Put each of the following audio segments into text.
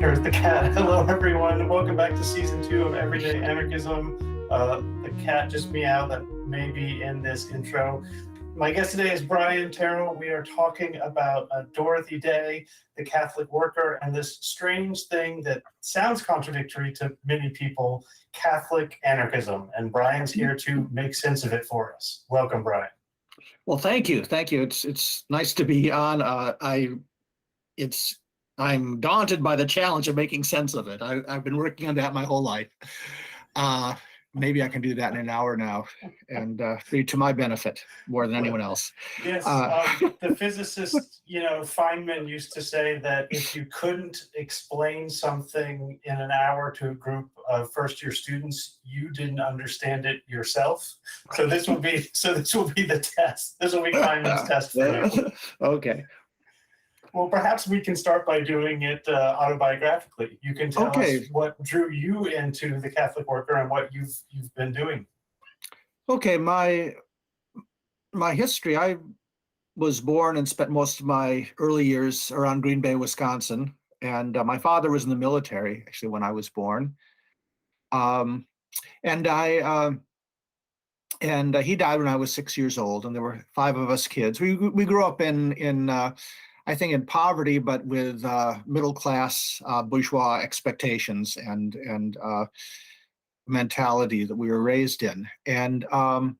Here's the cat. Hello, everyone. Welcome back to season 2 of Everyday Anarchism. The cat just meowed that may be in this intro. My guest today is Brian Terrell. We are talking about Dorothy Day, the Catholic worker, and this strange thing that sounds contradictory to many people, Catholic anarchism. And Brian's here to make sense of it for us. Welcome, Brian. Well, thank you. It's nice to be on. I'm daunted by the challenge of making sense of it. I've been working on that my whole life. Maybe I can do that in an hour now, and be to my benefit more than anyone else. Yes, the physicist, Feynman used to say that if you couldn't explain something in an hour to a group of first-year students, you didn't understand it yourself. So this will be the test. This will be Feynman's test for you. Okay. Well, perhaps we can start by doing it autobiographically. You can tell us what drew you into the Catholic worker and what you've been doing. Okay, my history. I was born and spent most of my early years around Green Bay, Wisconsin, and my father was in the military actually when I was born, and he died when I was 6 years old, and there were 5 of us kids. We grew up in I think in poverty, but with middle class bourgeois expectations and mentality that we were raised in. And I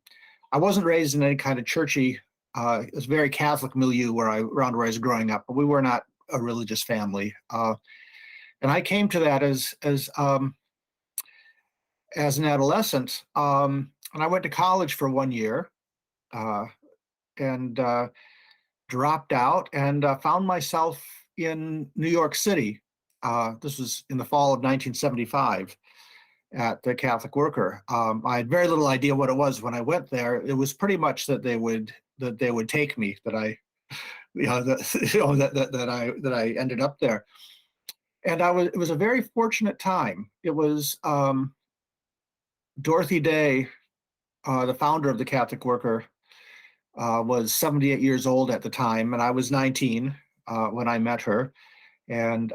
wasn't raised in any kind of churchy. It was a very Catholic milieu around where I was growing up, but we were not a religious family. And I came to that as an adolescent, and I went to college for 1 year, and dropped out and found myself in New York City. This was in the fall of 1975 at the Catholic Worker. I had very little idea what it was when I went there. It was pretty much that they would take me, that I ended up there. And it was a very fortunate time. It was Dorothy Day, the founder of the Catholic Worker, was 78 years old at the time, and I was 19 when I met her. And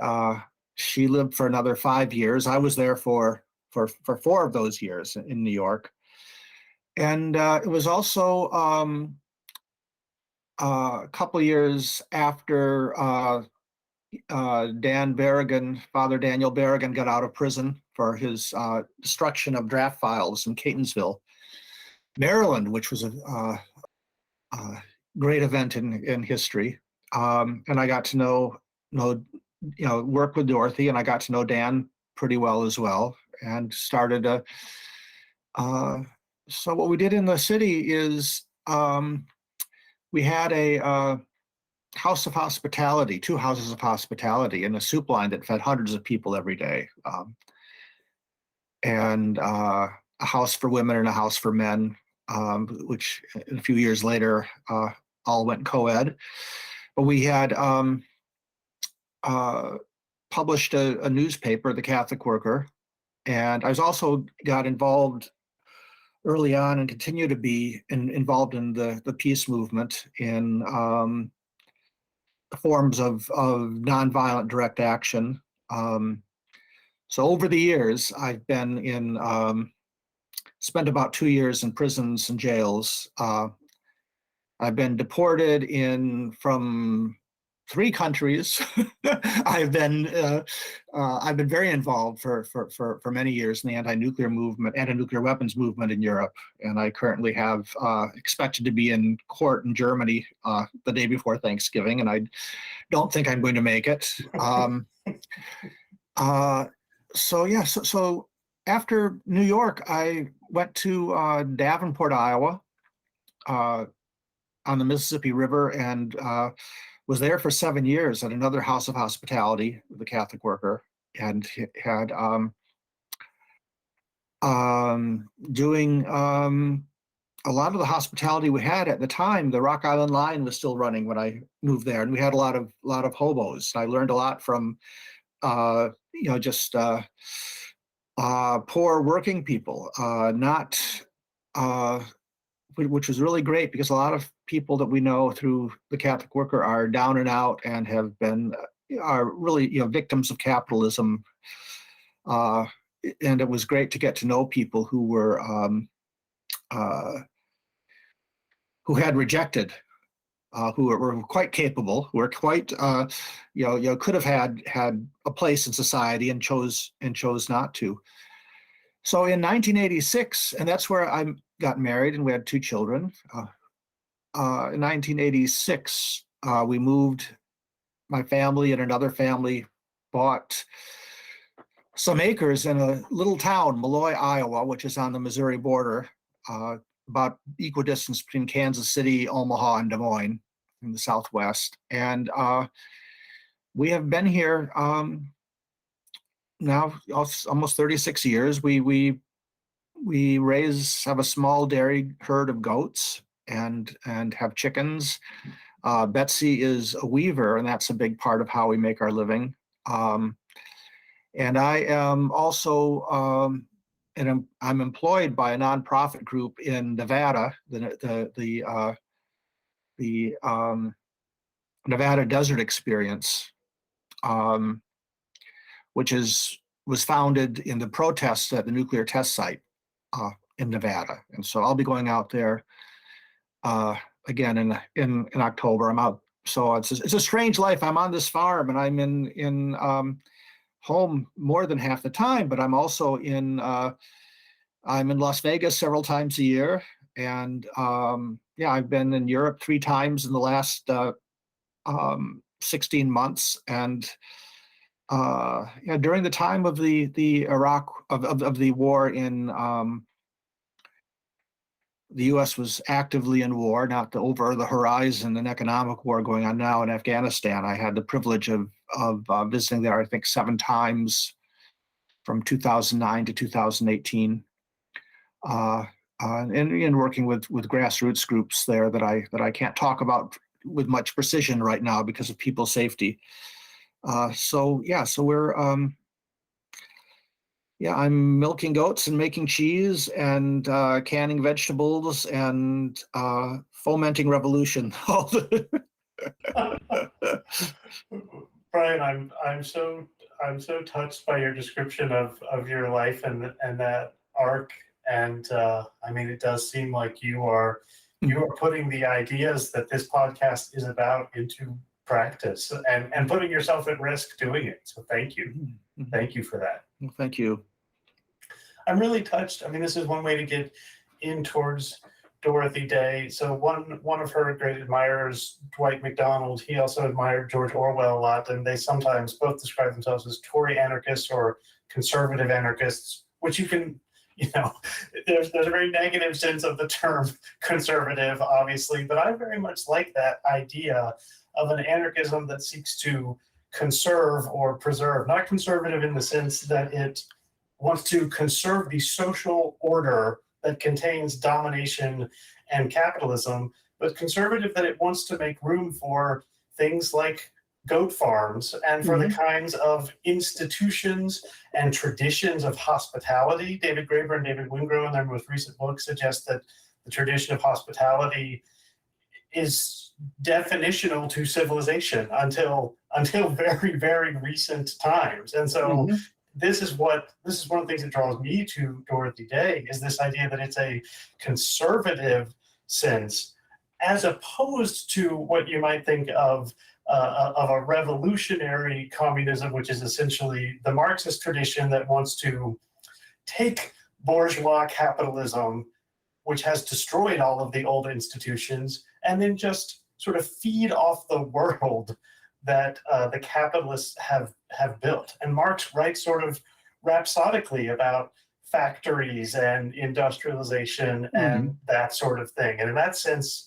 she lived for another 5 years. I was there for 4 of those years in New York. And it was also a couple of years after Father Daniel Berrigan got out of prison for his destruction of draft files in Catonsville, Maryland, which was a great event in history, and I got to know work with Dorothy, and I got to know Dan pretty well as well, and started so what we did in the city is we had a house of hospitality, 2 houses of hospitality, and a soup line that fed hundreds of people every day, and a house for women and a house for men, which a few years later all went co-ed. But we had published a newspaper, The Catholic Worker, and I was also got involved early on and continue to be involved in the peace movement in forms of nonviolent direct action. So over the years, I've been spent about 2 years in prisons and jails. I've been deported from 3 countries. I've been very involved for many years in the anti-nuclear movement, anti-nuclear weapons movement in Europe, and I currently have expected to be in court in Germany the day before Thanksgiving, and I don't think I'm going to make it. So after New York, I went to Davenport, Iowa, on the Mississippi River, and was there for 7 years at another house of hospitality, the Catholic Worker, and had doing a lot of the hospitality we had at the time. The Rock Island Line was still running when I moved there, and we had a lot of hobos. I learned a lot from just poor working people, which was really great because a lot of people that we know through the Catholic Worker are down and out and have been are really, victims of capitalism. And it was great to get to know people who were who had rejected, who were quite capable, who were quite, could have had a place in society and chose not to. So in 1986, and that's where I got married, and we had 2 children. In 1986, we moved. My family and another family bought some acres in a little town, Malloy, Iowa, which is on the Missouri border, about equidistance between Kansas City, Omaha, and Des Moines in the Southwest. And we have been here now almost 36 years. We have a small dairy herd of goats and have chickens. Betsy is a weaver, and that's a big part of how we make our living. And I am also, I'm employed by a nonprofit group in Nevada, the Nevada Desert Experience, which was founded in the protests at the nuclear test site in Nevada. And so I'll be going out there again in October. I'm out. So it's a strange life. I'm on this farm, and I'm in home more than half the time, but I'm also I'm in Las Vegas several times a year. And I've been in Europe 3 times in the last 16 months. And during the time of the Iraq of the war in the U.S. was actively in war, not over the horizon, an economic war going on now in Afghanistan. I had the privilege of visiting there, I think, 7 times from 2009 to 2018, and working with grassroots groups there that I can't talk about with much precision right now because of people's safety. So we're I'm milking goats and making cheese and canning vegetables and fomenting revolution. Brian, I'm so touched by your description of your life and that arc. And I mean, it does seem like you are putting the ideas that this podcast is about into practice and putting yourself at risk doing it. So thank you. Mm-hmm. Thank you for that. Well, thank you. I'm really touched. I mean, this is one way to get in towards Dorothy Day. So one of her great admirers, Dwight MacDonald, he also admired George Orwell a lot, and they sometimes both describe themselves as Tory anarchists or conservative anarchists, which you can, there's a very negative sense of the term conservative, obviously, but I very much like that idea of an anarchism that seeks to conserve or preserve, not conservative in the sense that it wants to conserve the social order that contains domination and capitalism, but conservative that it wants to make room for things like goat farms and for the kinds of institutions and traditions of hospitality. David Graeber and David Wingrove in their most recent book suggest that the tradition of hospitality is definitional to civilization until very, very recent times. And so this is one of the things that draws me to Dorothy Day, is this idea that it's a conservative sense, as opposed to what you might think of a revolutionary communism, which is essentially the Marxist tradition that wants to take bourgeois capitalism, which has destroyed all of the old institutions, and then just sort of feed off the world that the capitalists have built. And Marx writes sort of rhapsodically about factories and industrialization and that sort of thing. And in that sense,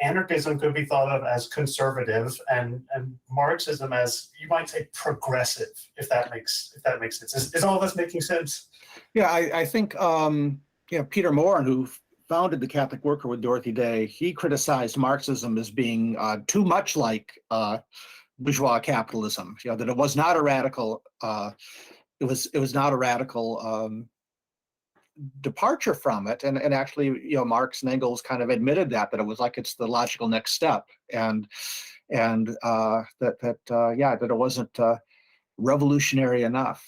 anarchism could be thought of as conservative, and Marxism as, you might say, progressive, if that makes sense. Is all this making sense? Yeah, I think Peter Morin, who founded the Catholic Worker with Dorothy Day, he criticized Marxism as being too much like bourgeois capitalism. That it was not a radical. It was not a radical departure from it, and actually, Marx and Engels kind of admitted that it was like it's the logical next step, and and that it wasn't revolutionary enough.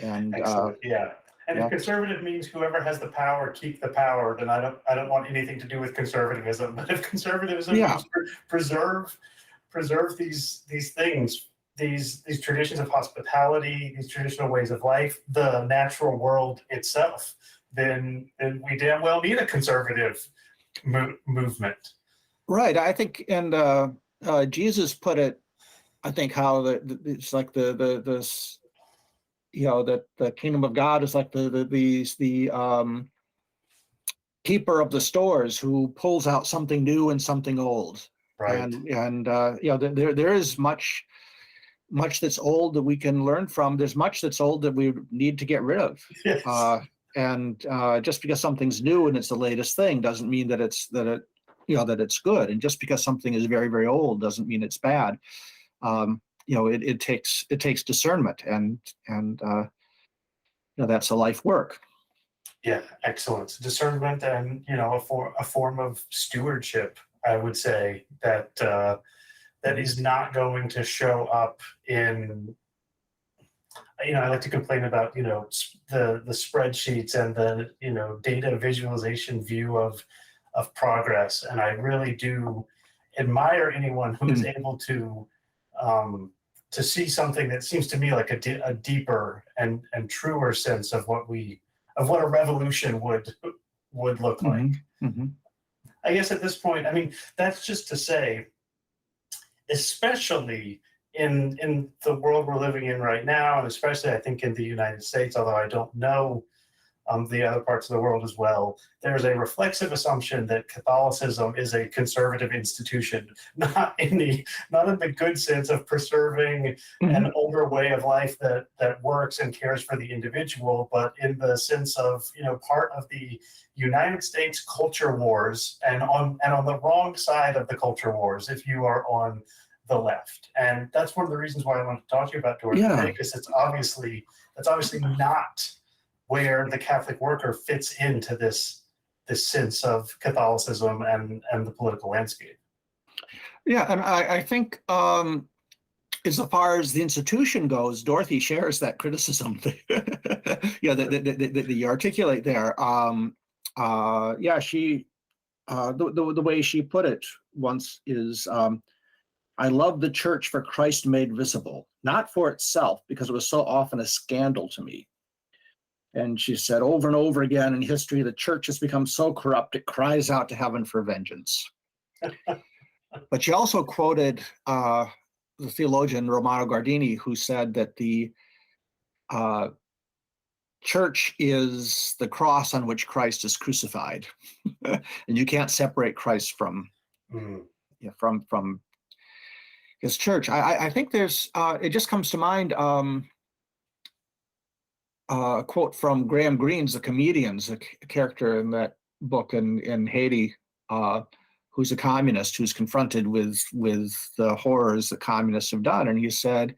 And Excellent. Yeah. And if yeah, conservative means whoever has the power keep the power, then I don't want anything to do with conservatism. But if conservatism yeah, means preserve these things, these traditions of hospitality, these traditional ways of life, the natural world itself, then we damn well need a conservative movement. right. I think, and Jesus put it, I think, how it's like the that the kingdom of God is like the keeper of the stores who pulls out something new and something old. Right. And there is much that's old that we can learn from. There's much that's old that we need to get rid of. Yes. And just because something's new and it's the latest thing doesn't mean that it's good. And just because something is very, very old doesn't mean it's bad. It takes discernment, and that's a life work. Yeah, excellent. Discernment and a form of stewardship, I would say, that is not going to show up in, I like to complain about, the spreadsheets and the, data visualization view of progress. And I really do admire anyone who is able to see something that seems to me like a deeper and truer sense of what a revolution would look like. Mm-hmm. Mm-hmm. I guess at this point, I mean, that's just to say, especially in the world we're living in right now, and especially I think in the United States, although I don't know the other parts of the world as well, there's a reflexive assumption that Catholicism is a conservative institution, not in the good sense of preserving an older way of life that works and cares for the individual, but in the sense of part of the United States culture wars, and on the wrong side of the culture wars if you are on the left. And that's one of the reasons why I wanted to talk to you about Dorothy, because that's obviously not where the Catholic worker fits into this sense of Catholicism and the political landscape. Yeah, and I think as far as the institution goes, Dorothy shares that criticism. That you articulate there. She the way she put it once is, I love the church for Christ made visible, not for itself, because it was so often a scandal to me. And she said, over and over again in history, the church has become so corrupt, it cries out to heaven for vengeance. But she also quoted the theologian Romano Guardini, who said that the church is the cross on which Christ is crucified. And you can't separate Christ from his church. I think there's, it just comes to mind, a quote from Graham Greene's The Comedians, a character in that book in Haiti, who's a communist who's confronted with the horrors that communists have done. And he said,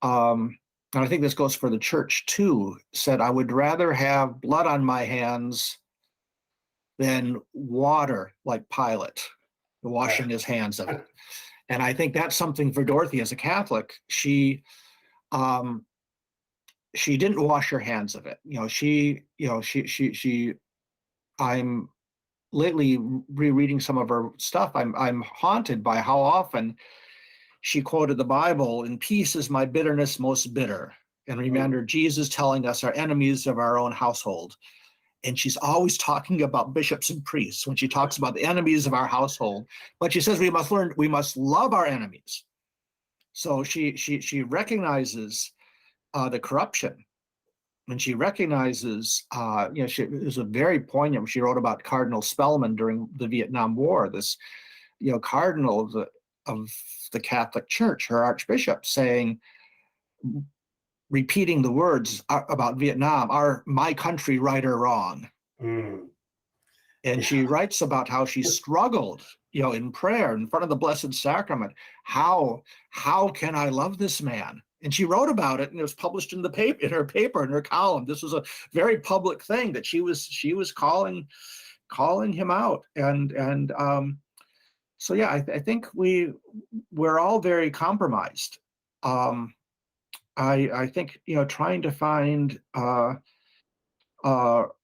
and I think this goes for the church too, said, I would rather have blood on my hands than water like Pilate, washing his hands of it. And I think that's something for Dorothy as a Catholic. She didn't wash her hands of it. I'm lately rereading some of her stuff. I'm haunted by how often she quoted the Bible, "In peace is my bitterness most bitter." And remember Jesus telling us our enemies of our own household. And she's always talking about bishops and priests when she talks about the enemies of our household. But she says we must love our enemies. So she recognizes the corruption, and she recognizes, it was a very poignant. She wrote about Cardinal Spellman during the Vietnam War. This, cardinal of the Catholic Church, her archbishop, repeating the words about Vietnam: "Are my country right or wrong?" And she writes about how she struggled, in prayer in front of the Blessed Sacrament. How can I love this man? And she wrote about it, and it was published in the paper, in her column. This was a very public thing that she was calling him out, and so yeah, I think we're all very compromised. Um, I think trying to find a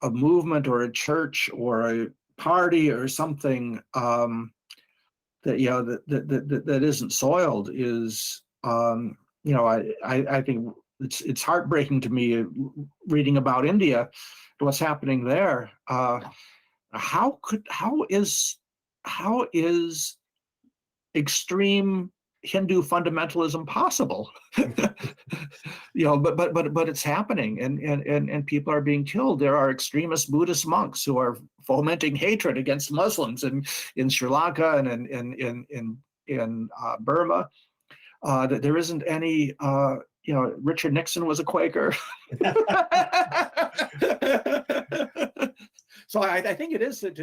movement or a church or a party or something that that isn't soiled is I think it's heartbreaking to me reading about India, what's happening there. How is extreme Hindu fundamentalism possible? But it's happening, and people are being killed. There are extremist Buddhist monks who are fomenting hatred against Muslims in Sri Lanka and in Burma. That there isn't any. Richard Nixon was a Quaker. So I think it is to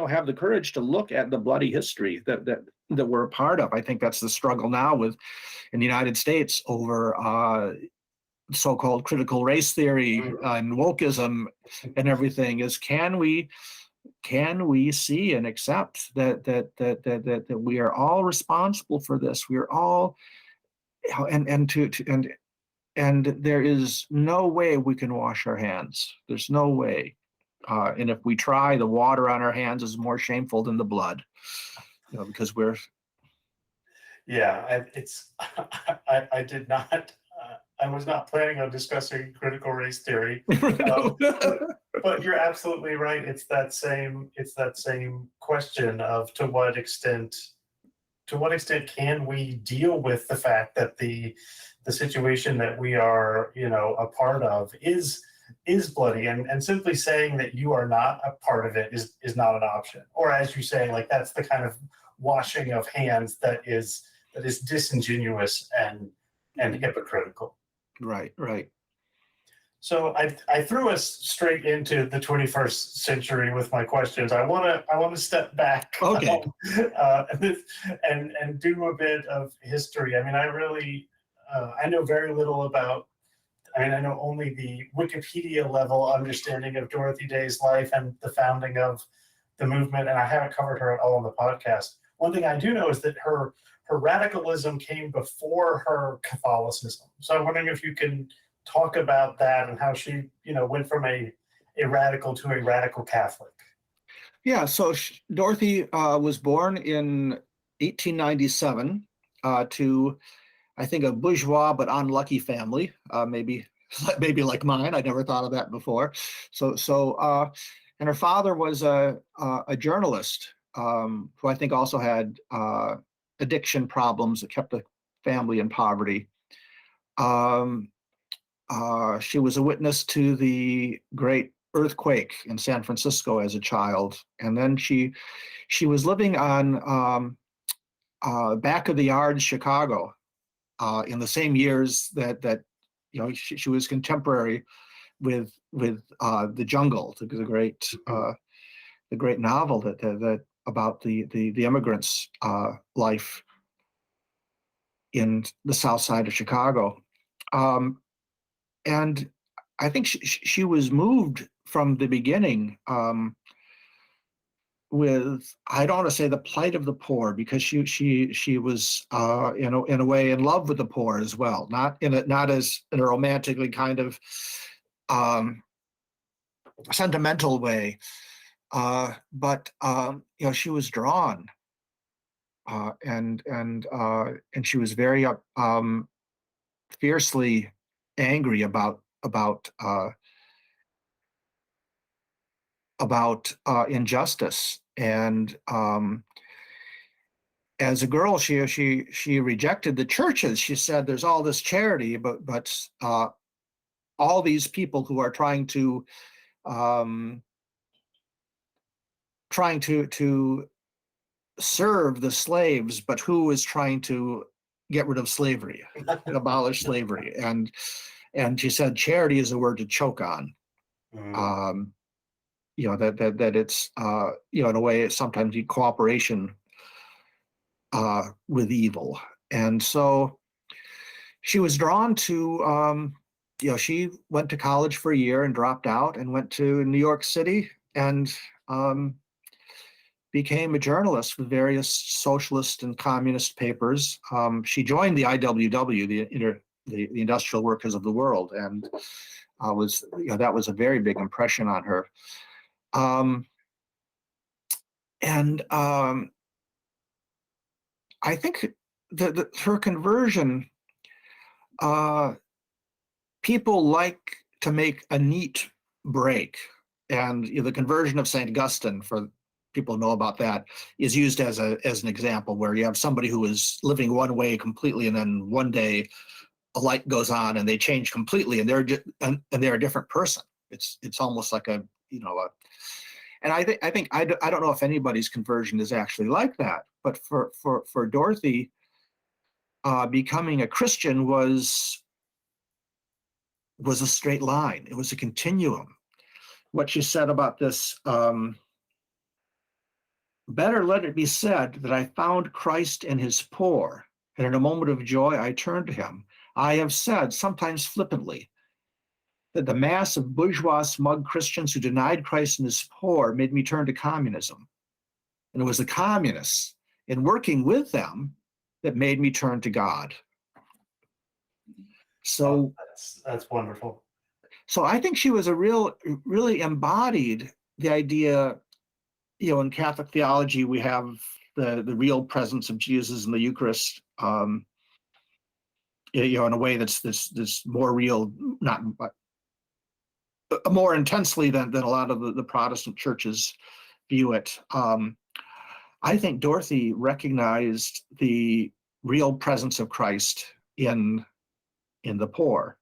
have the courage to look at the bloody history that we're a part of. I think that's the struggle now in the United States over so-called critical race theory and wokeism and everything. Is can we see and accept that we are all responsible for this? We are all, and there is no way we can wash our hands. There's no way. And if we try, the water on our hands is more shameful than the blood, because we're. Yeah, I did not. I was not planning on discussing critical race theory, but you're absolutely right. It's that same question of to what extent can we deal with the fact that the situation that we are a part of is bloody, and simply saying that you are not a part of it is not an option. Or as you say, like that's the kind of washing of hands that is disingenuous and hypocritical. Right. So I threw us straight into the 21st century with my questions. I want to step back, okay, and do a bit of history. I mean, I know very little about. I mean, I know only the Wikipedia level understanding of Dorothy Day's life and the founding of the movement, and I haven't covered her at all on the podcast. One thing I do know is that her radicalism came before her Catholicism. So I'm wondering if you can talk about that and how she, went from a radical to a radical Catholic. Yeah. So Dorothy was born in 1897 to, I think, a bourgeois but unlucky family. Maybe like mine. I never thought of that before. And her father was a journalist who I think also had addiction problems that kept the family in poverty. She was a witness to the great earthquake in San Francisco as a child, and then she was living on back of the yard Chicago in the same years that she was contemporary with The Jungle, the great novel that about the immigrants' life in the South Side of Chicago. And I think she was moved from the beginning with, I don't want to say the plight of the poor, because she was in a way in love with the poor as well, not as in a romantically kind of sentimental way, but she was drawn, and she was very fiercely angry about injustice. And as a girl, she rejected the churches. She said, "There's all this charity, but all these people who are trying to serve the slaves, but who is trying to get rid of slavery and abolish slavery." And she said, "Charity is a word to choke on." That it's in a way it's sometimes cooperation with evil. And so she was drawn to she went to college for a year and dropped out and went to New York City and became a journalist with various socialist and communist papers. She joined the IWW, the Industrial Workers of the World, and that was a very big impression on her. And I think her conversion, people like to make a neat break. And the conversion of St. Augustine, for people who know about that, is used as an example where you have somebody who is living one way completely, and then one day a light goes on and they change completely, and they're a different person. It's almost like and I think I don't know if anybody's conversion is actually like that, but for Dorothy, becoming a Christian was a straight line. It was a continuum. What she said about this, better let it be said that I found Christ in his poor, and in a moment of joy I turned to him. I have said, sometimes flippantly, that the mass of bourgeois smug Christians who denied Christ in his poor made me turn to communism. And it was the communists, in working with them, that made me turn to God. So that's wonderful. So I think she was really embodied the idea, in Catholic theology, we have the real presence of Jesus in the Eucharist, in a way that's more real, not more intensely than a lot of the Protestant churches view it. I think Dorothy recognized the real presence of Christ in the poor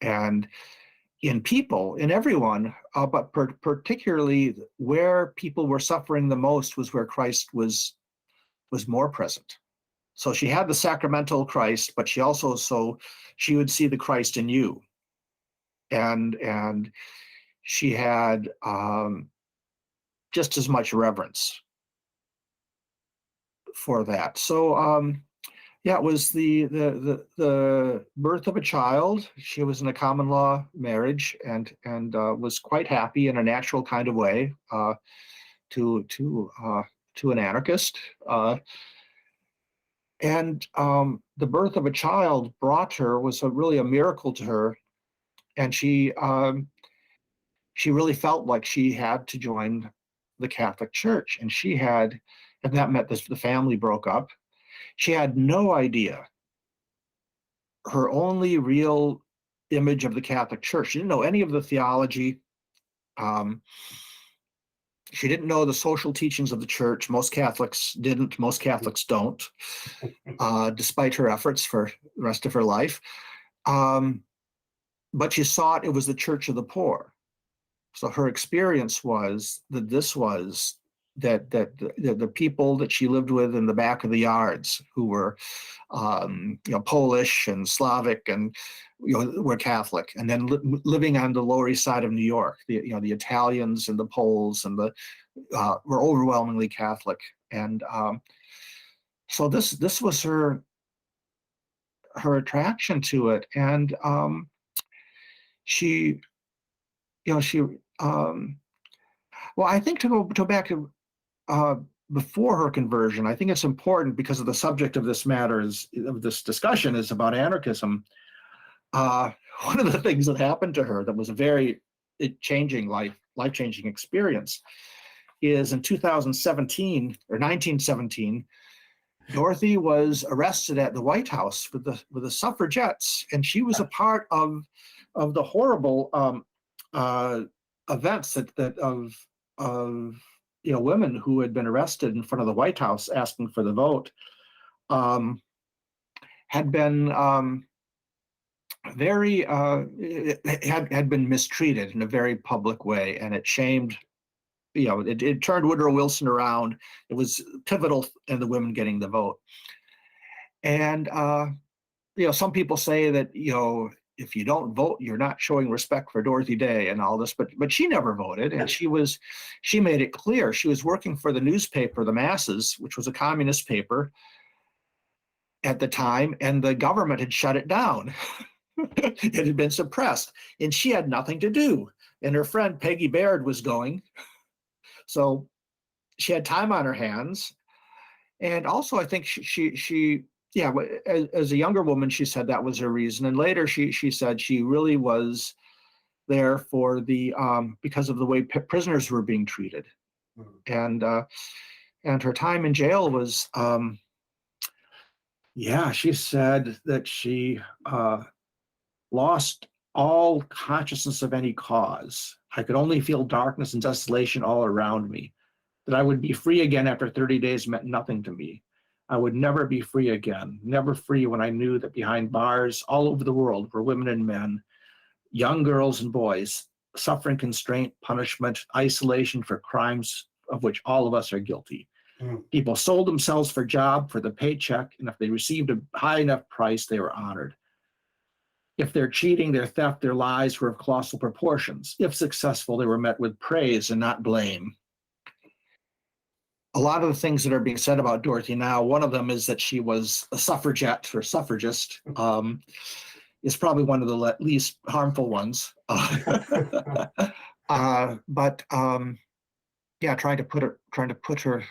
and in people, in everyone, but particularly where people were suffering the most was where Christ was more present. So she had the sacramental Christ, but she would see the Christ in you, and she had just as much reverence for that. So yeah, it was the birth of a child. She was in a common law marriage and was quite happy in a natural kind of way to an anarchist. And the birth of a child was really a miracle to her, and she really felt like she had to join the Catholic Church, and that meant the family broke up. She had no idea. Her only real image of the Catholic Church, she didn't know any of the theology. She didn't know the social teachings of the church. Most Catholics didn't. Most Catholics don't, despite her efforts for the rest of her life. But she saw it was the church of the poor. So her experience was that the people that she lived with in the back of the yards, who were Polish and Slavic and were Catholic, and then living on the Lower East Side of New York, the Italians and the Poles and were overwhelmingly Catholic, and so this was her attraction to it, and she well, I think to go back to before her conversion, I think it's important because of the subject of this this discussion is about anarchism. One of the things that happened to her that was a very life-changing experience is in 2017 or 1917, Dorothy was arrested at the White House with the suffragettes, and she was a part of the horrible events of women who had been arrested in front of the White House asking for the vote, had been had been mistreated in a very public way, and it shamed. It turned Woodrow Wilson around. It was pivotal in the women getting the vote. And some people say that if you don't vote, you're not showing respect for Dorothy Day and all this, but she never voted, and she made it clear. She was working for the newspaper, The Masses, which was a communist paper at the time, and the government had shut it down. It had been suppressed, and she had nothing to do. And her friend Peggy Baird was going, so she had time on her hands. And also, I think she yeah, as a younger woman, she said that was her reason. And later, she said she really was there for the because of the way prisoners were being treated, and her time in jail was yeah. She said that she lost all consciousness of any cause. I could only feel darkness and desolation all around me. That I would be free again after 30 days meant nothing to me. I would never be free again, never free when I knew that behind bars all over the world were women and men, young girls and boys, suffering constraint, punishment, isolation for crimes of which all of us are guilty. People sold themselves for job, for the paycheck, and if they received a high enough price, they were honored. If their cheating, their theft, their lies were of colossal proportions. If successful, they were met with praise and not blame. A lot of the things that are being said about Dorothy now, one of them is that she was a suffragette or suffragist, is probably one of the least harmful ones. But yeah, trying to put her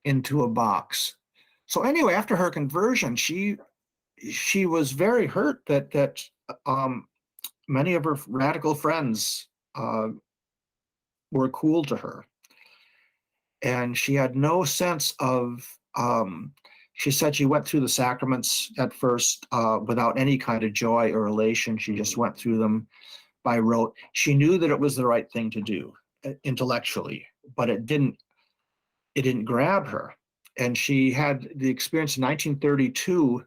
into a box. So anyway, after her conversion, she was very hurt that many of her radical friends were cool to her. And she had no sense of, she said she went through the sacraments at first without any kind of joy or elation. She just went through them by rote. She knew that it was the right thing to do intellectually, but it didn't grab her. And she had the experience in 1932,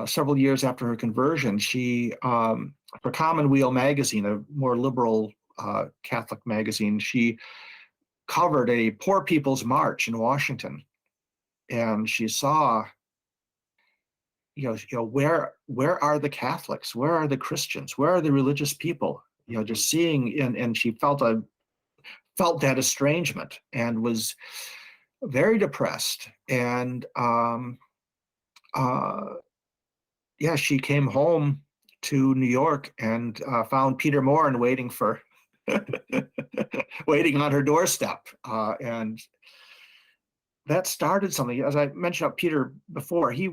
several years after her conversion, she, for Commonweal magazine, a more liberal Catholic magazine, she covered a Poor People's March in Washington, and she saw, where are the Catholics? Where are the Christians? Where are the religious people? Just seeing, and she felt that estrangement and was very depressed. And yeah, she came home to New York and found Peter Morin waiting on her doorstep, and that started something. As I mentioned about Peter before, he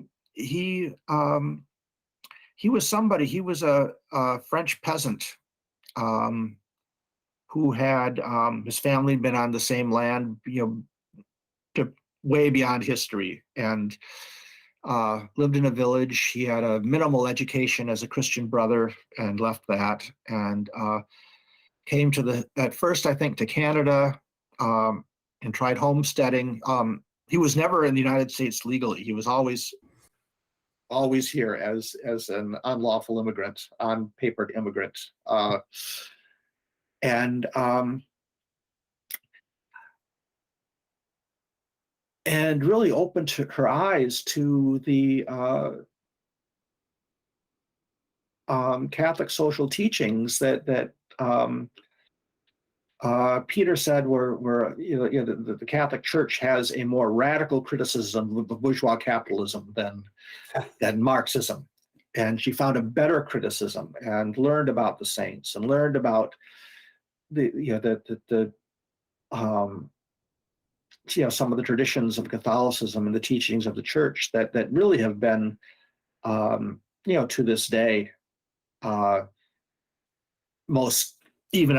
was somebody. He was a French peasant who had his family been on the same land, to way beyond history, and lived in a village. He had a minimal education as a Christian brother and left that, and came at first, I think, to Canada, and tried homesteading. He was never in the United States legally. He was always here as an unlawful immigrant, unpapered immigrant, and really opened her eyes to the Catholic social teachings that Peter said were the Catholic Church has a more radical criticism of bourgeois capitalism than Marxism, and she found a better criticism and learned about the saints and learned about some of the traditions of Catholicism and the teachings of the Church that really have been to this day, I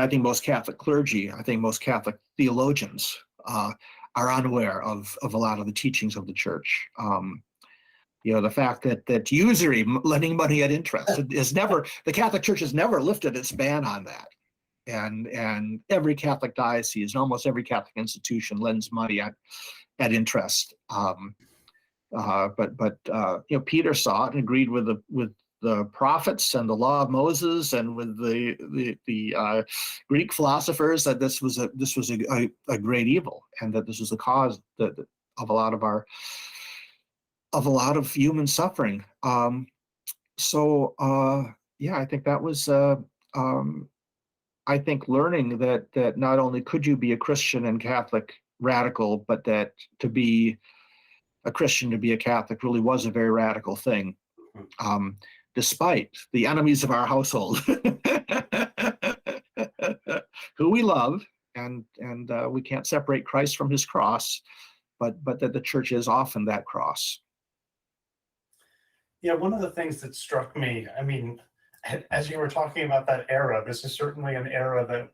think most Catholic clergy, I think most Catholic theologians are unaware of a lot of the teachings of the Church. The fact that usury, lending money at interest, the Catholic Church has never lifted its ban on that. And every Catholic diocese and almost every Catholic institution lends money at interest. But Peter saw it and agreed with the prophets and the law of Moses and with the Greek philosophers that this was a great evil, and that this was the cause of a lot of human suffering. Yeah, I think that was I think learning that not only could you be a Christian and Catholic radical, but that to be a Christian to be a Catholic really was a very radical thing, despite the enemies of our household, who we love, and we can't separate Christ from his cross, but that the church is often that cross. Yeah, one of the things that struck me, I mean, as you were talking about that era, this is certainly an era that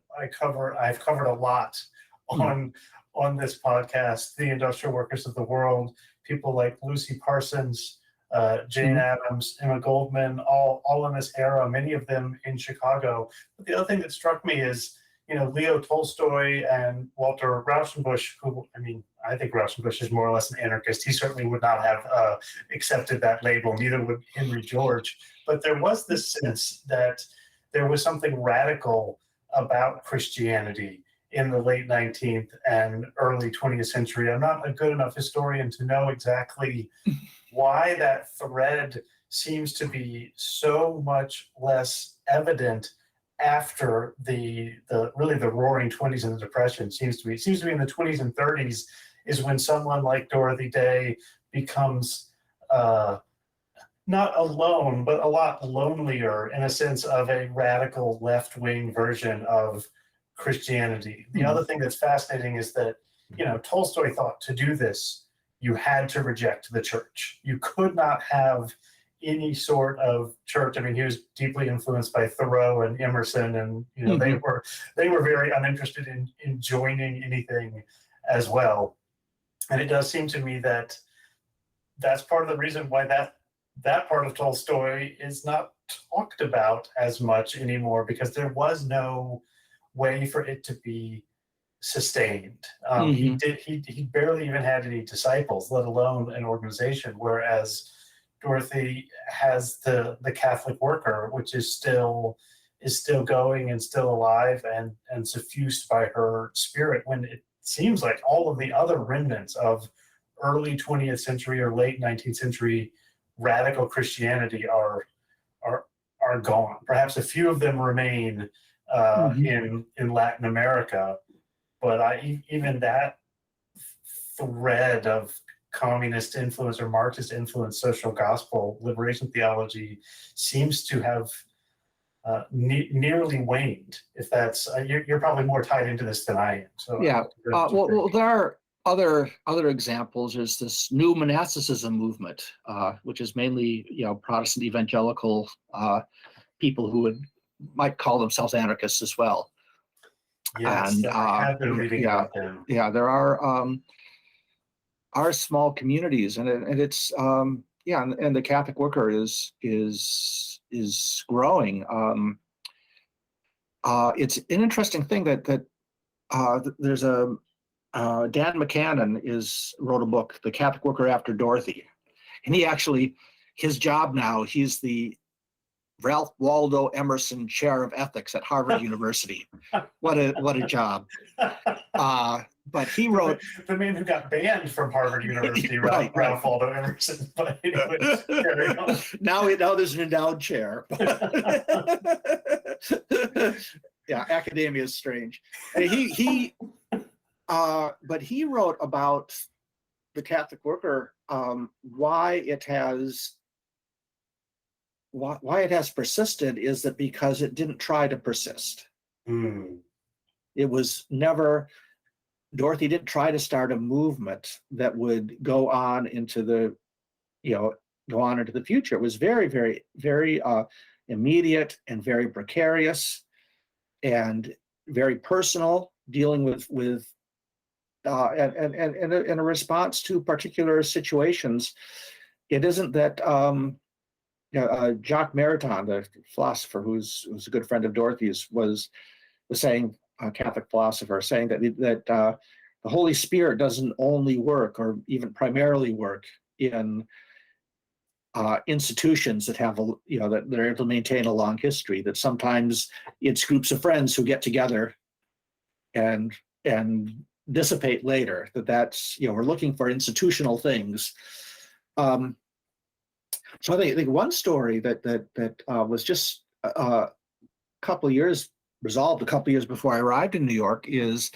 I've covered a lot on this podcast. The industrial workers of the world, people like Lucy Parsons, Jane Addams, Emma Goldman, all in this era, many of them in Chicago. But the other thing that struck me is, Leo Tolstoy and Walter Rauschenbusch, who, I mean, I think Rauschenbusch is more or less an anarchist. He certainly would not have accepted that label, neither would Henry George. But there was this sense that there was something radical about Christianity in the late 19th and early 20th century. I'm not a good enough historian to know exactly why that thread seems to be so much less evident after the roaring 20s and the Depression. Seems to be in the 20s and 30s is when someone like Dorothy Day becomes not alone, but a lot lonelier in a sense of a radical left-wing version of Christianity. The other thing that's fascinating is that, Tolstoy thought to do this, you had to reject the church. You could not have any sort of church. I mean, he was deeply influenced by Thoreau and Emerson, and they were very uninterested in joining anything as well. And it does seem to me that that's part of the reason why that part of Tolstoy is not talked about as much anymore, because there was no way for it to be sustained. He barely even had any disciples, let alone an organization, whereas Dorothy has the Catholic Worker, which is still going and still alive and suffused by her spirit, when it seems like all of the other remnants of early 20th century or late 19th century radical Christianity are gone. Perhaps a few of them remain in Latin America, but even that thread of communist influence or Marxist influence, social gospel, liberation theology seems to have nearly waned. If that's you're probably more tied into this than I am. So yeah, well, there are other examples. There's this new monasticism movement, which is mainly Protestant evangelical people who might call themselves anarchists as well. Yes, and I have been reading about them. Yeah, there are small communities, and it's and the Catholic Worker is growing. It's an interesting thing that there's a Dan McCannon wrote a book, The Catholic Worker After Dorothy, and his job now, he's the Ralph Waldo Emerson Chair of Ethics at Harvard University. What a job! But he wrote the man who got banned from Harvard University, right. Ralph Waldo Emerson. But anyway, now there's an endowed chair. Yeah, academia is strange. And but he wrote about the Catholic Worker, why it has persisted is that because it didn't try to persist. It was never, Dorothy didn't try to start a movement that would go on into the future. It was very, very, very immediate and very precarious and very personal, dealing with and a response to particular situations. It isn't that Jacques Maritain, the philosopher who's a good friend of Dorothy's, was saying, a Catholic philosopher, saying that the Holy Spirit doesn't only work or even primarily work in institutions that have that they're able to maintain a long history. That sometimes it's groups of friends who get together and dissipate later. That's we're looking for institutional things. So I think one story that was just resolved a couple of years before I arrived in New York is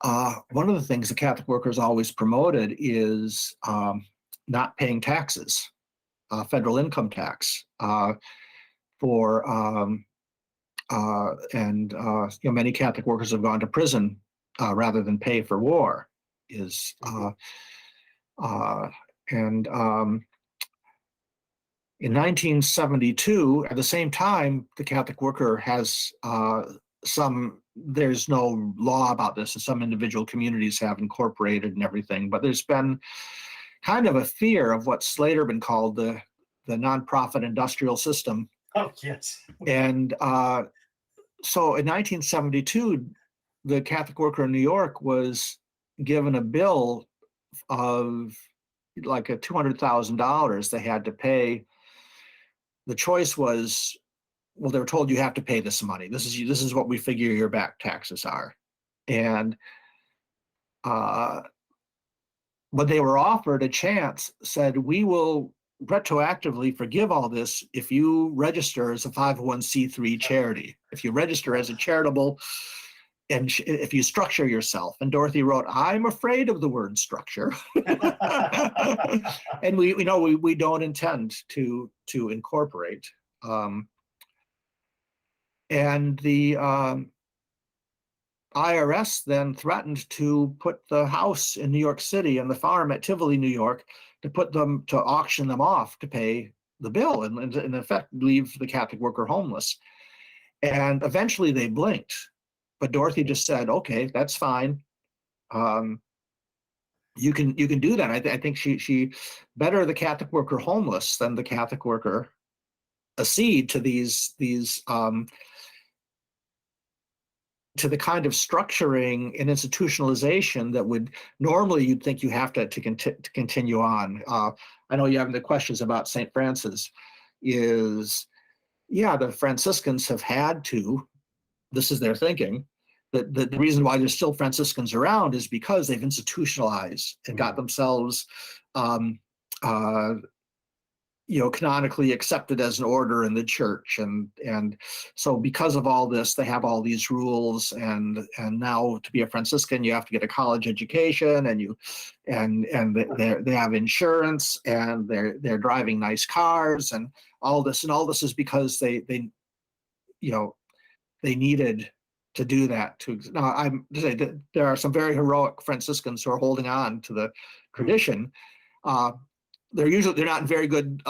one of the things the Catholic workers always promoted is not paying taxes, federal income tax, for many Catholic workers have gone to prison rather than pay for war. Is and In 1972, at the same time, the Catholic worker has there's no law about this, and some individual communities have incorporated and everything, but there's been kind of a fear of what's later been called the nonprofit industrial system. Oh, yes. And so in 1972, the Catholic worker in New York was given a bill of like a $200,000 they had to pay. The choice was, well, they were told you have to pay this money. This is what we figure your back taxes are, and but they were offered a chance. Said, we will retroactively forgive all this if you register as a 501c3 charity, if you register as a charitable, and if you structure yourself. And Dorothy wrote, I'm afraid of the word structure. And we don't intend to incorporate. And the IRS then threatened to put the house in New York City and the farm at Tivoli, New York, to auction them off to pay the bill and in effect leave the Catholic worker homeless. And eventually they blinked, but Dorothy just said, "Okay, that's fine. You can do that." I think she better the Catholic worker homeless than the Catholic worker accede to these to the kind of structuring and institutionalization that would normally you'd think you have to continue on. I know you have the questions about St. Francis. The Franciscans have had to. This is their thinking. That the reason why there's still Franciscans around is because they've institutionalized and got themselves canonically accepted as an order in the church, and so because of all this, they have all these rules, and now to be a Franciscan, you have to get a college education, and they have insurance, and they're driving nice cars, and all this is because they needed to do that. Now, I'm to say that there are some very heroic Franciscans who are holding on to the tradition. They're not very good.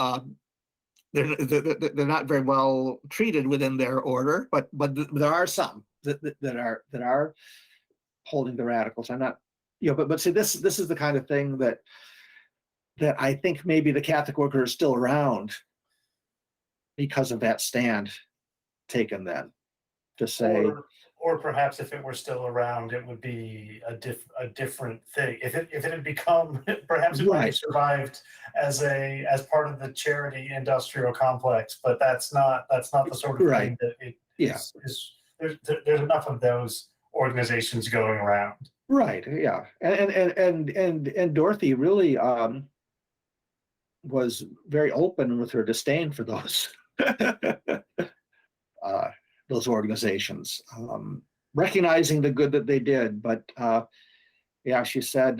They're not very well treated within their order, but there are some that are holding the radicals. I'm not, but see, this is the kind of thing that I think maybe the Catholic worker is still around because of that stand taken then, to say. Or perhaps if it were still around, it would be a different thing. If it had become, perhaps it might have survived as part of the charity industrial complex. But that's not the sort of thing that it is. There's enough of those organizations going around. Right. Yeah. And Dorothy really was very open with her disdain for those. Those organizations, recognizing the good that they did, but she said,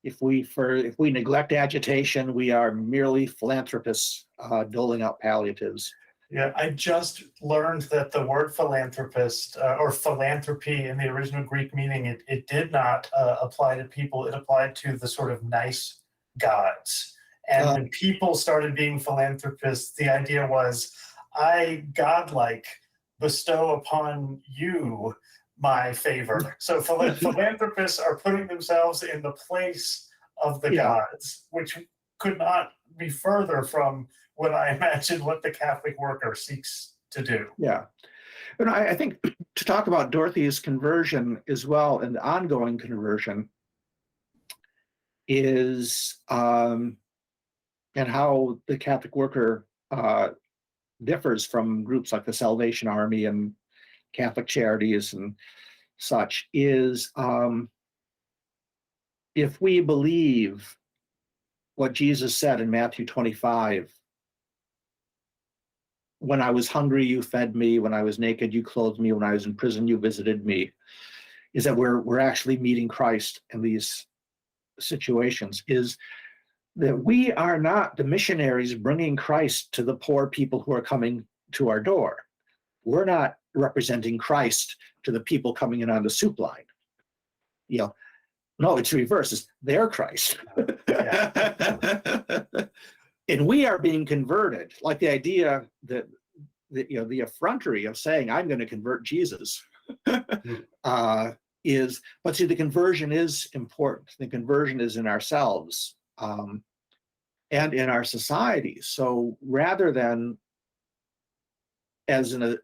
if we neglect agitation, we are merely philanthropists doling out palliatives. Yeah, I just learned that the word philanthropist or philanthropy in the original Greek meaning, it did not apply to people. It applied to the sort of nice gods. And when people started being philanthropists, the idea was, I, godlike, bestow upon you my favor. So philanthropists are putting themselves in the place of the gods, which could not be further from what I imagine what the Catholic worker seeks to do. Yeah. And I think to talk about Dorothy's conversion as well, and the ongoing conversion, is and how the Catholic worker differs from groups like the Salvation Army and Catholic Charities and such, is if we believe what Jesus said in Matthew 25, when I was hungry, you fed me, when I was naked, you clothed me, when I was in prison, you visited me. is that we're actually meeting Christ in these situations, is that we are not the missionaries bringing Christ to the poor people who are coming to our door. We're not representing Christ to the people coming in on the soup line. No, it's reverse. It's their Christ. And we are being converted. Like the idea that the effrontery of saying, I'm going to convert Jesus is, but see, the conversion is important. The conversion is in ourselves and in our society. So rather than as an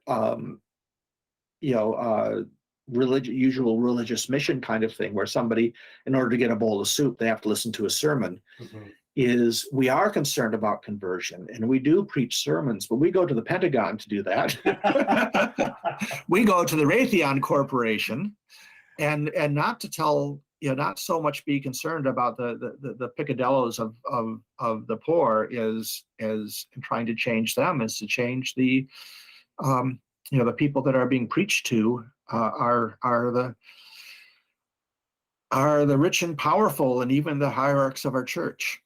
usual religious mission kind of thing, where somebody, in order to get a bowl of soup, they have to listen to a sermon, is we are concerned about conversion, and we do preach sermons, but we go to the Pentagon to do that. We go to the Raytheon Corporation, and not to tell, not so much be concerned about the picadillos of the poor is trying to change them, is to change the the people that are being preached to are the rich and powerful, and even the hierarchs of our church.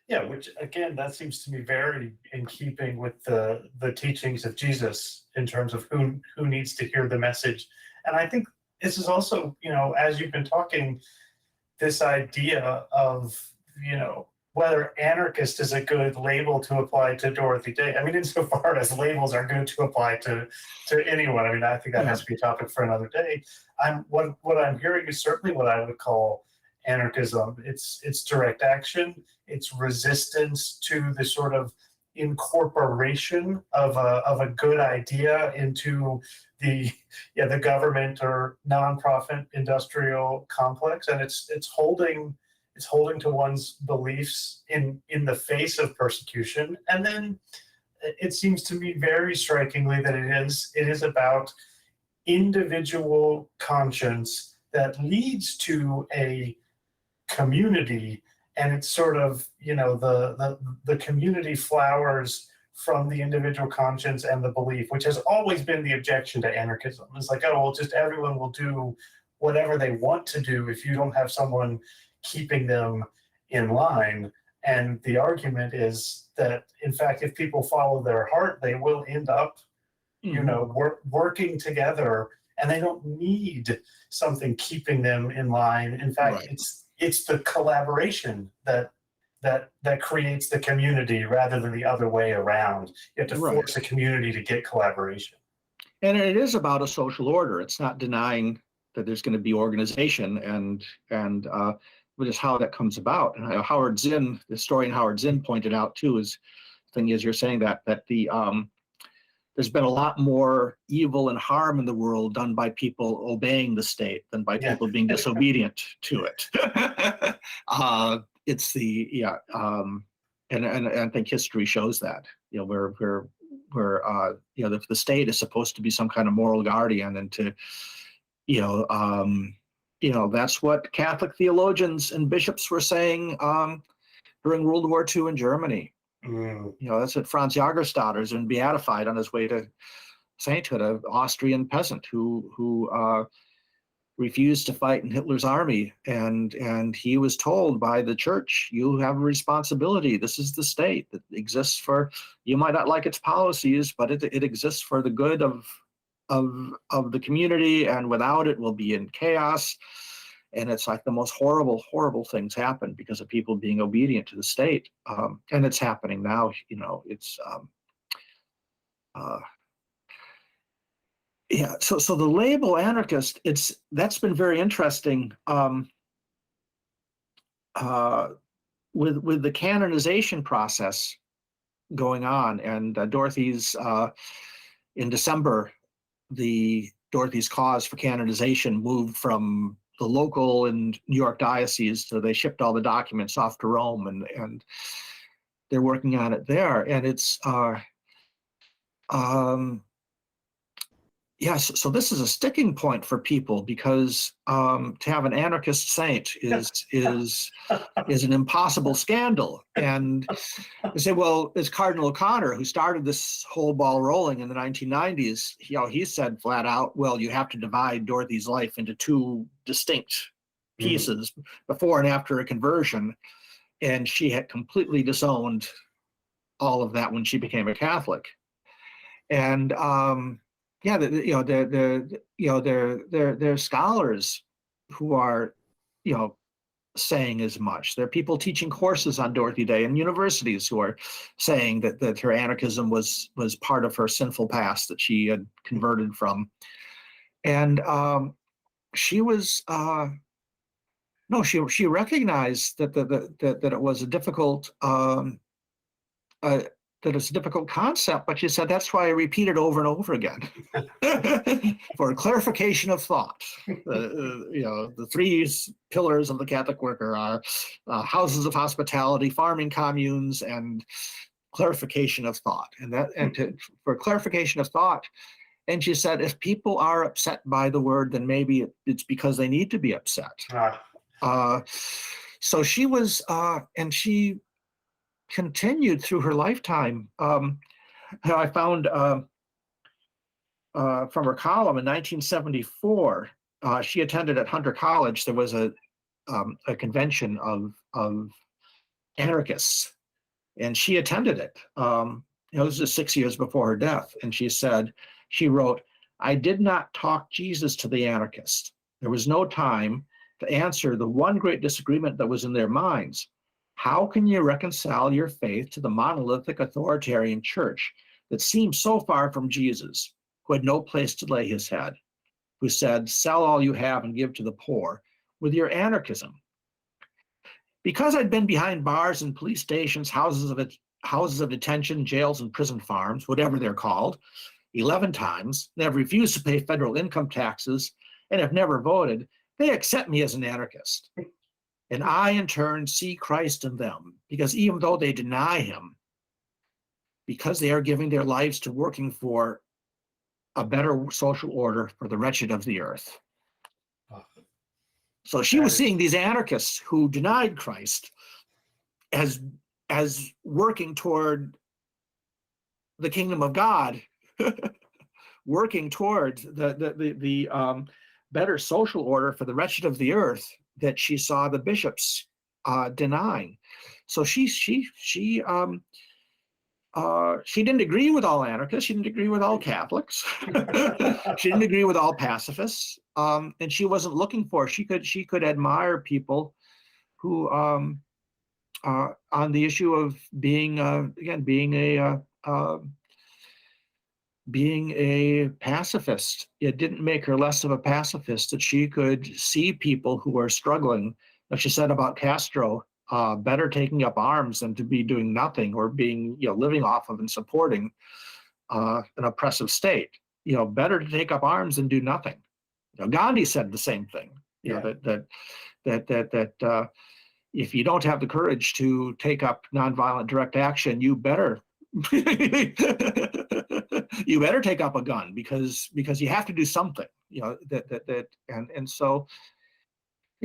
Yeah, which again, that seems to me very in keeping with the teachings of Jesus in terms of who needs to hear the message. And I think this is also, as you've been talking, this idea of, whether anarchist is a good label to apply to Dorothy Day. I mean, insofar as labels are good to apply to anyone. I mean, I think that has to be a topic for another day. What I'm hearing is certainly what I would call anarchism. It's direct action. It's resistance to the sort of incorporation of a good idea into the government or nonprofit industrial complex, and it's holding to one's beliefs in the face of persecution. And then it seems to me very strikingly that it is about individual conscience that leads to a community, and it's sort of the community flowers from the individual conscience and the belief, which has always been the objection to anarchism. It's like, oh well, just everyone will do whatever they want to do if you don't have someone keeping them in line. And the argument is that, in fact, if people follow their heart, they will end up working together, and they don't need something keeping them in line. In fact, right. It's the collaboration that creates the community rather than the other way around. You have to force a community to get collaboration. And it is about a social order. It's not denying that there's going to be organization and just how that comes about. And Howard Zinn, the historian Howard Zinn, pointed out too, you're saying that there's been a lot more evil and harm in the world done by people obeying the state than by people being disobedient to it. It's and I think history shows that, where the state is supposed to be some kind of moral guardian, and to, that's what Catholic theologians and bishops were saying during World War II in Germany. That's what Franz Jagerstatter has been beatified on his way to sainthood, an Austrian peasant who refused to fight in Hitler's army, and he was told by the church, you have a responsibility. This is the state that exists for, you might not like its policies, but it exists for the good of the community, and without it we'll be in chaos. And it's like the most horrible, horrible things happen because of people being obedient to the state. And it's happening now, it's, so the label anarchist, that's been very interesting with the canonization process going on. And Dorothy's, in December, Dorothy's cause for canonization moved from the local and New York diocese, so they shipped all the documents off to Rome, and they're working on it there. And it's yes, so this is a sticking point for people because to have an anarchist saint is an impossible scandal. And they say, well, it's Cardinal O'Connor who started this whole ball rolling in the 1990s. He said flat out, well, you have to divide Dorothy's life into two distinct pieces, before and after a conversion. And she had completely disowned all of that when she became a Catholic. And yeah, there are scholars who are, saying as much. There are people teaching courses on Dorothy Day in universities who are saying that her anarchism was part of her sinful past that she had converted from. And she was no, she recognized that it was a difficult that it's a difficult concept, but she said that's why I repeat it over and over again for clarification of thought. The three pillars of the Catholic worker are houses of hospitality, farming communes, and clarification of thought. For clarification of thought. And she said, if people are upset by the word, then maybe it's because they need to be upset. So she was, and she continued through her lifetime. I found from her column in 1974, she attended at Hunter College. There was a convention of anarchists, and she attended it. This was 6 years before her death, and she wrote, "I did not talk Jesus to the anarchists. There was no time to answer the one great disagreement that was in their minds. How can you reconcile your faith to the monolithic authoritarian church that seems so far from Jesus, who had no place to lay his head, who said, 'Sell all you have and give to the poor,' with your anarchism?" Because I'd been behind bars and police stations, houses of detention, jails, and prison farms, whatever they're called, 11 times, and have refused to pay federal income taxes, and have never voted, they accept me as an anarchist. And I, in turn, see Christ in them, because even though they deny him, because they are giving their lives to working for a better social order for the wretched of the earth. So she was seeing these anarchists who denied Christ as working toward the kingdom of God, working toward the better social order for the wretched of the earth that she saw the bishops denying. So she didn't agree with all anarchists. She didn't agree with all Catholics. She didn't agree with all pacifists, and she wasn't looking for. She could admire people who, on the issue of being a pacifist. It didn't make her less of a pacifist that she could see people who are struggling. Like she said about Castro, better taking up arms than to be doing nothing or being, living off of and supporting an oppressive state. Better to take up arms than do nothing. Gandhi said the same thing. That if you don't have the courage to take up nonviolent direct action, you better you better take up a gun because you have to do something. And so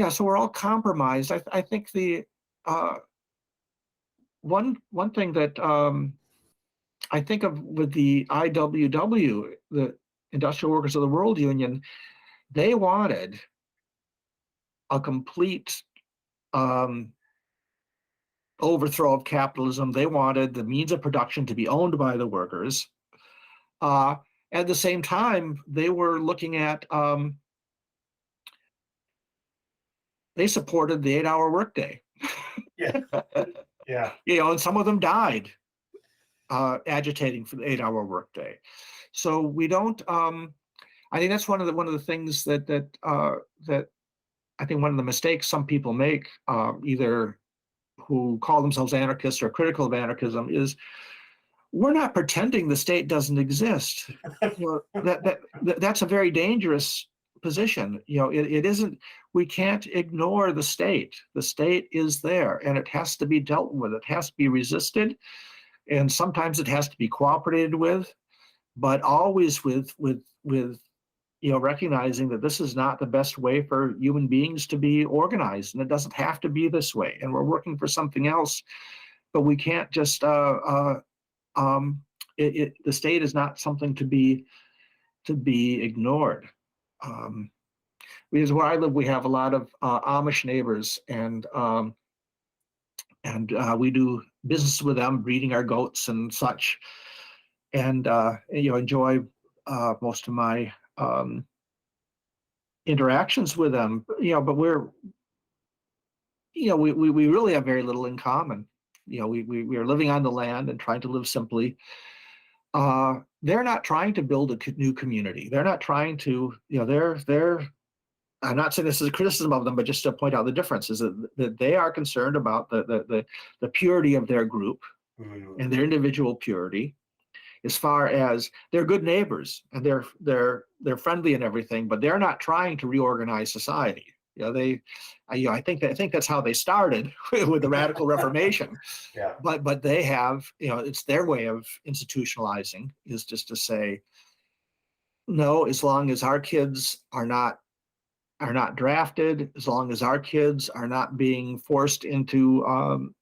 so we're all compromised. I think the one thing that I think of with the IWW, the Industrial Workers of the World Union, they wanted a complete overthrow of capitalism. They wanted the means of production to be owned by the workers. At the same time, they were looking at, they supported the 8-hour workday. Yeah. And some of them died agitating for the 8-hour workday. So we don't. I think that's one of the things that I think one of the mistakes some people make, either who call themselves anarchists or critical of anarchism, is we're not pretending the state doesn't exist. That's a very dangerous position. It isn't. We can't ignore the state. The state is there, and it has to be dealt with. It has to be resisted, and sometimes it has to be cooperated with. but always with recognizing that this is not the best way for human beings to be organized, and it doesn't have to be this way. And we're working for something else, but we can't just. The state is not something to be ignored. Because where I live, we have a lot of Amish neighbors, and we do business with them, breeding our goats and such, and enjoy most of my interactions with them. But we really have very little in common. We are living on the land and trying to live simply. They're not trying to build a new community. They're not trying to, they're I'm not saying this is a criticism of them, but just to point out the difference is that they are concerned about the purity of their group and their individual purity, as far as they're good neighbors and they're friendly and everything, but they're not trying to reorganize society. I think that's how they started with the Radical Reformation. Yeah. But they have, it's their way of institutionalizing, is just to say, no, as long as our kids are not drafted, as long as our kids are not being forced into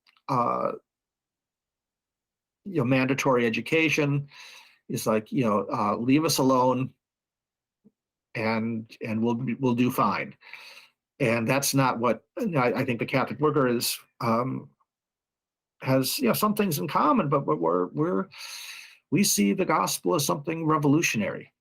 mandatory education, it's like, leave us alone, and we'll do fine. And that's not what I think the Catholic worker is. Has some things in common, but we see the gospel as something revolutionary.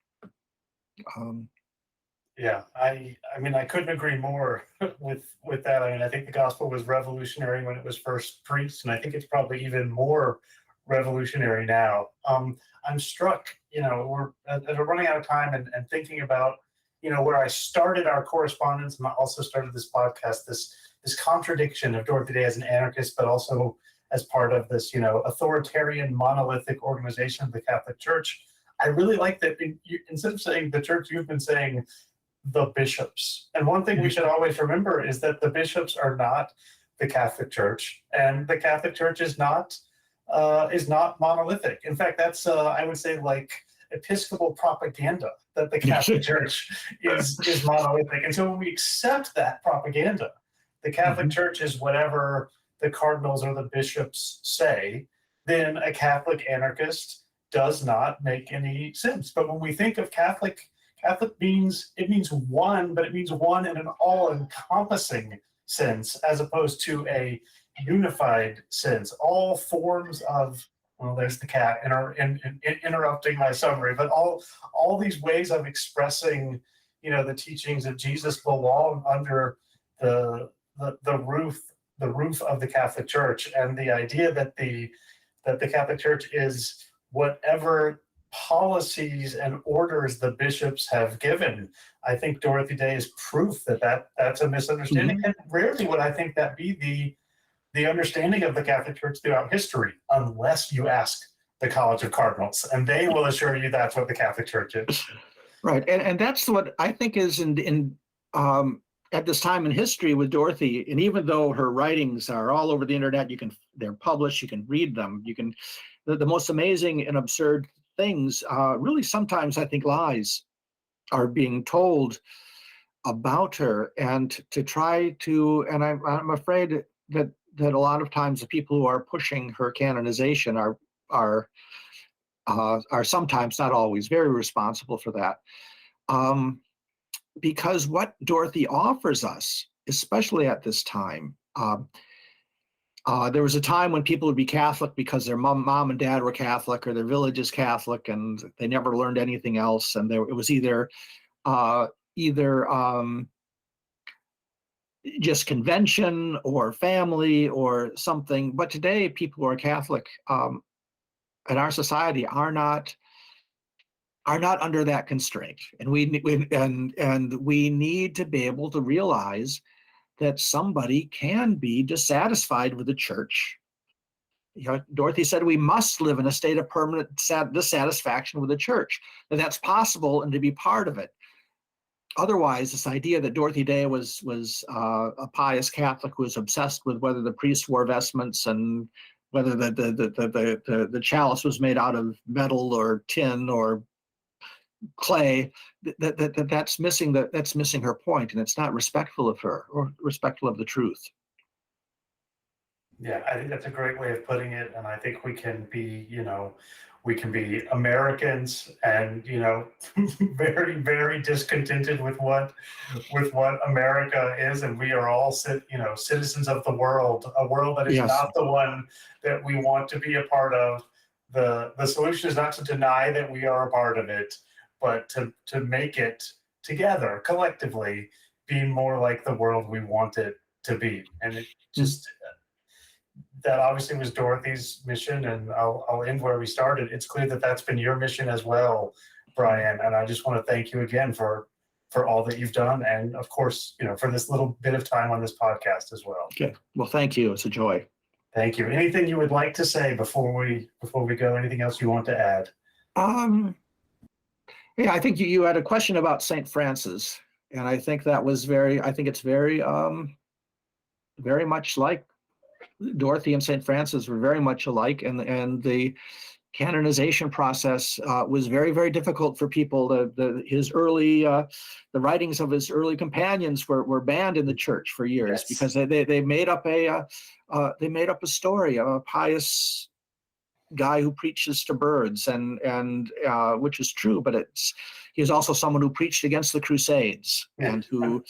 Yeah, I mean, I couldn't agree more with that. I mean, I think the gospel was revolutionary when it was first preached, and I think it's probably even more revolutionary now. I'm struck, we're running out of time, and thinking about, where I started our correspondence, and I also started this podcast, this contradiction of Dorothy Day as an anarchist, but also as part of this, authoritarian, monolithic organization of the Catholic Church. I really like that instead of saying the church, you've been saying the bishops. And one thing we should always remember is that the bishops are not the Catholic Church, and the Catholic Church is not monolithic. In fact, that's I would say like Episcopal propaganda that the Catholic Church is monolithic. And so when we accept that propaganda, the Catholic Church is whatever the cardinals or the bishops say, then a Catholic anarchist does not make any sense. But when we think of Catholic means one, but it means one in an all-encompassing sense, as opposed to a unified sense. All forms of, well, there's the cat interrupting my summary, but all these ways of expressing, the teachings of Jesus belong under the roof of the Catholic Church, and the idea that the Catholic Church is whatever policies and orders the bishops have given. I think Dorothy Day is proof that's a misunderstanding, and rarely would I think that be the understanding of the Catholic Church throughout history, unless you ask the College of Cardinals, and they will assure you that's what the Catholic Church is. Right, and that's what I think is in at this time in history with Dorothy. And even though her writings are all over the internet, they're published, you can read them, the most amazing and absurd things, really sometimes I think lies are being told about her, and to try to, and I'm afraid that a lot of times the people who are pushing her canonization are sometimes, not always, very responsible for that. Because what Dorothy offers us, especially at this time, there was a time when people would be Catholic because their mom and dad were Catholic, or their village is Catholic, and they never learned anything else. And it was either just convention or family or something. But today, people who are Catholic in our society are not under that constraint, and we need to be able to realize that somebody can be dissatisfied with the church. Dorothy said we must live in a state of permanent dissatisfaction with the church, and that's possible, and to be part of it. Otherwise, this idea that Dorothy Day was a pious Catholic who was obsessed with whether the priests wore vestments and whether the chalice was made out of metal or tin or clay, that's missing her point, and it's not respectful of her or respectful of the truth. Yeah, I think that's a great way of putting it, and I think we can be Americans and very, very discontented with what America is, and we are all citizens of the world, a world that is Yes. not the one that we want to be a part of. The solution is not to deny that we are a part of it, but to make it together collectively be more like the world we want it to be. And it just that obviously was Dorothy's mission, and I'll end where we started. It's clear that that's been your mission as well, Brian, and I just want to thank you again for all that you've done, and of course, for this little bit of time on this podcast as well. Okay. Well, thank you. It's a joy. Thank you. Anything you would like to say before we go? Anything else you want to add? Yeah, I think you had a question about St. Francis, and I think that was I think it's very much like Dorothy and St. Francis were very much alike, and the canonization process was very, very difficult for people. The writings of his early companions were banned in the church for years. Yes. Because they made up a story of a pious guy who preaches to birds, and which is true, but he was also someone who preached against the Crusades, and who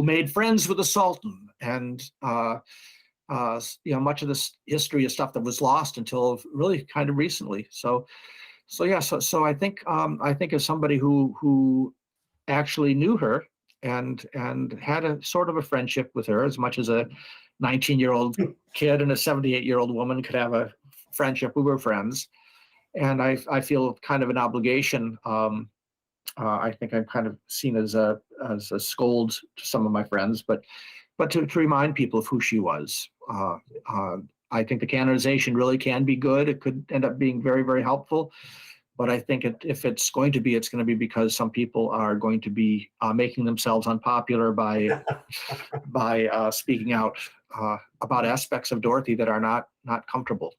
made friends with the Sultan, and much of this history is stuff that was lost until really kind of recently. So I think as somebody who actually knew her and had a sort of a friendship with her, as much as a 19-year-old kid and a 78-year-old woman could have a friendship. We were friends, and I feel kind of an obligation. I think I'm kind of seen as a scold to some of my friends, but to remind people of who she was. I think the canonization really can be good. It could end up being very, very helpful. But I think if it's going to be because some people are going to be making themselves unpopular by speaking out about aspects of Dorothy that are not comfortable.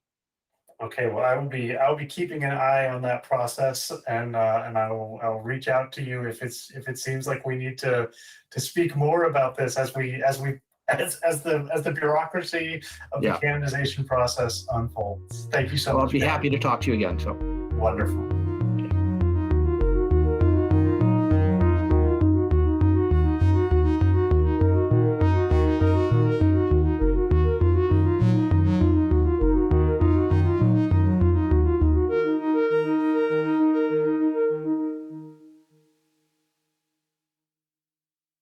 Okay, well, I'll be keeping an eye on that process, and I'll reach out to you if it seems like we need to speak more about this as the bureaucracy of the canonization process unfolds. Thank you so much. I'll be happy to talk to you again. So wonderful.